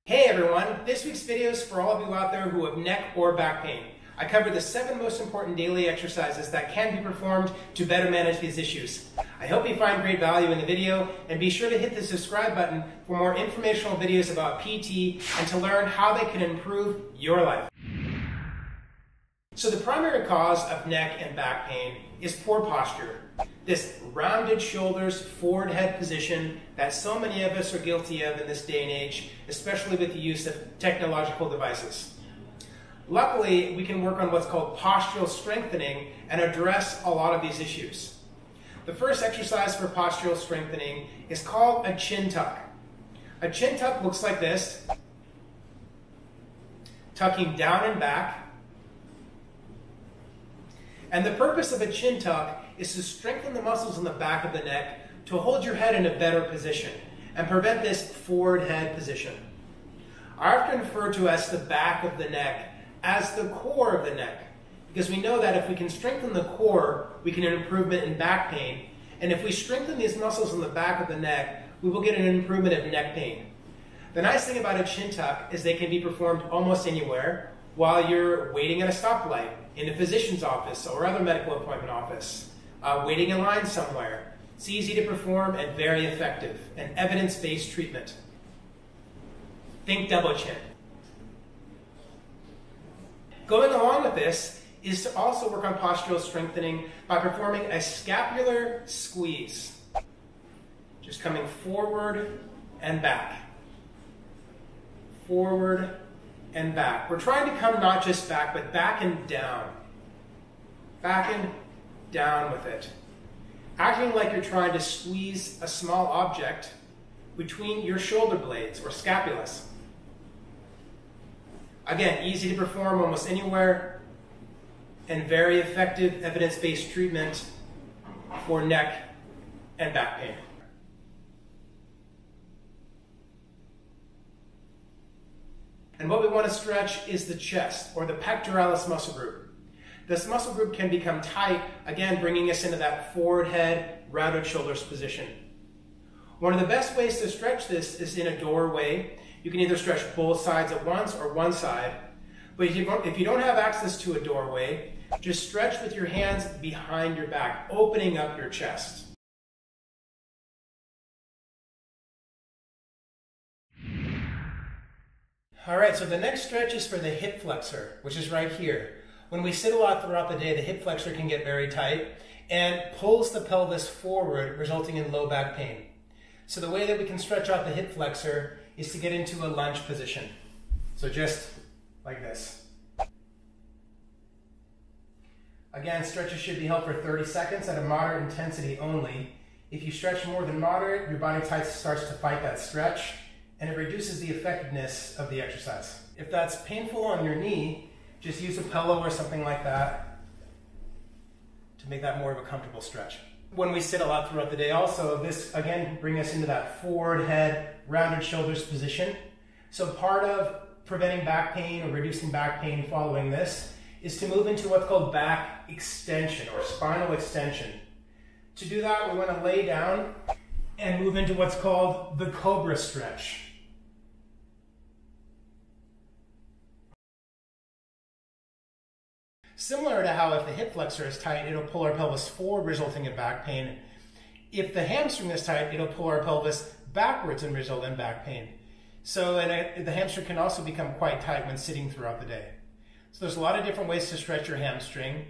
Hey everyone, this week's video is for all of you out there who have neck or back pain. I covered the 7 most important daily exercises that can be performed to better manage these issues. I hope you find great value in the video, and be sure to hit the subscribe button for more informational videos about PT and to learn how they can improve your life. So the primary cause of neck and back pain is poor posture. This rounded shoulders, forward head position that so many of us are guilty of in this day and age, especially with the use of technological devices. Luckily, we can work on what's called postural strengthening and address a lot of these issues. The first exercise for postural strengthening is called a chin tuck. A chin tuck looks like this, tucking down and back. And the purpose of a chin tuck is to strengthen the muscles in the back of the neck to hold your head in a better position and prevent this forward head position. I often refer to as the back of the neck as the core of the neck, because we know that if we can strengthen the core, we can get an improvement in back pain. And if we strengthen these muscles in the back of the neck, we will get an improvement of neck pain. The nice thing about a chin tuck is they can be performed almost anywhere while you're waiting at a stoplight, in a physician's office or other medical appointment office, waiting in line somewhere. It's easy to perform and very effective, an evidence-based treatment. Think double chin. Going along with this is to also work on postural strengthening by performing a scapular squeeze. Just coming forward and back. Forward and back. We're trying to come not just back, but back and down. Back and down with it. Acting like you're trying to squeeze a small object between your shoulder blades or scapulas. Again, easy to perform almost anywhere and very effective evidence-based treatment for neck and back pain. And what we want to stretch is the chest, or the pectoralis muscle group. This muscle group can become tight, again bringing us into that forward head, rounded shoulders position. One of the best ways to stretch this is in a doorway. You can either stretch both sides at once or one side. But if you don't have access to a doorway, just stretch with your hands behind your back, opening up your chest. All right, so the next stretch is for the hip flexor, which is right here. When we sit a lot throughout the day, the hip flexor can get very tight and pulls the pelvis forward, resulting in low back pain. So the way that we can stretch out the hip flexor is to get into a lunge position. So just like this. Again, stretches should be held for 30 seconds at a moderate intensity only. If you stretch more than moderate, your body type starts to fight that stretch, and it reduces the effectiveness of the exercise. If that's painful on your knee, just use a pillow or something like that to make that more of a comfortable stretch. When we sit a lot throughout the day also, this again brings us into that forward head, rounded shoulders position. So part of preventing back pain or reducing back pain following this is to move into what's called back extension or spinal extension. To do that, we want to lay down and move into what's called the cobra stretch. Similar to how if the hip flexor is tight, it'll pull our pelvis forward, resulting in back pain. If the hamstring is tight, it'll pull our pelvis backwards and result in back pain. So the hamstring can also become quite tight when sitting throughout the day. So there's a lot of different ways to stretch your hamstring.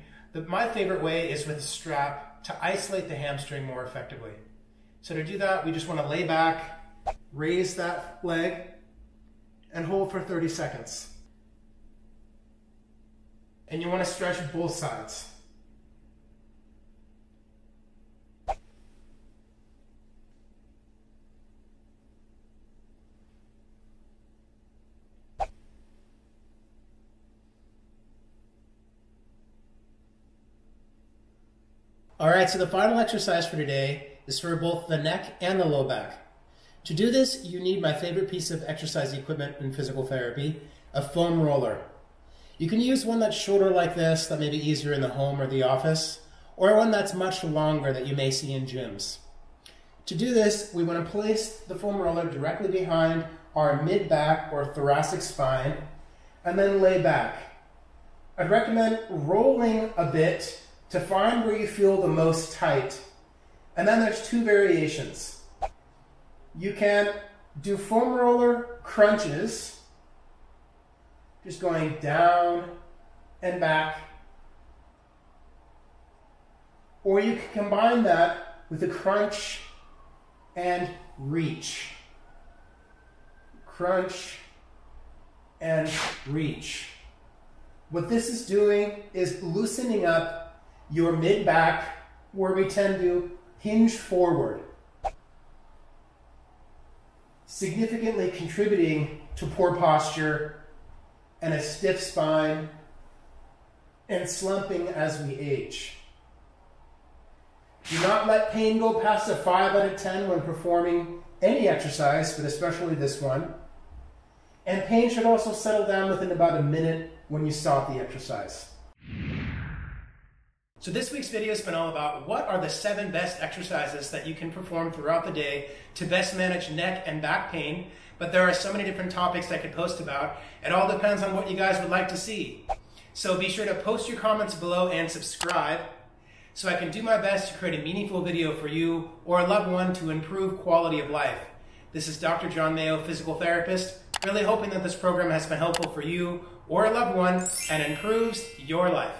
My favorite way is with a strap to isolate the hamstring more effectively. So to do that, we just want to lay back, raise that leg, and hold for 30 seconds. And you want to stretch both sides. All right, so the final exercise for today is for both the neck and the low back. To do this, you need my favorite piece of exercise equipment in physical therapy, a foam roller. You can use one that's shorter like this, that may be easier in the home or the office, or one that's much longer that you may see in gyms. To do this, we want to place the foam roller directly behind our mid-back or thoracic spine, and then lay back. I'd recommend rolling a bit to find where you feel the most tight. And then there's two variations. You can do foam roller crunches, just going down and back. Or you can combine that with a crunch and reach. Crunch and reach. What this is doing is loosening up your mid-back, where we tend to hinge forward, significantly contributing to poor posture and a stiff spine and slumping as we age. Do not let pain go past a 5 out of 10 when performing any exercise, but especially this one. And pain should also settle down within about a minute when you stop the exercise. So this week's video has been all about what are the 7 best exercises that you can perform throughout the day to best manage neck and back pain. But there are so many different topics I could post about. It all depends on what you guys would like to see. So be sure to post your comments below and subscribe so I can do my best to create a meaningful video for you or a loved one to improve quality of life. This is Dr. John Mayo, physical therapist, really hoping that this program has been helpful for you or a loved one and improves your life.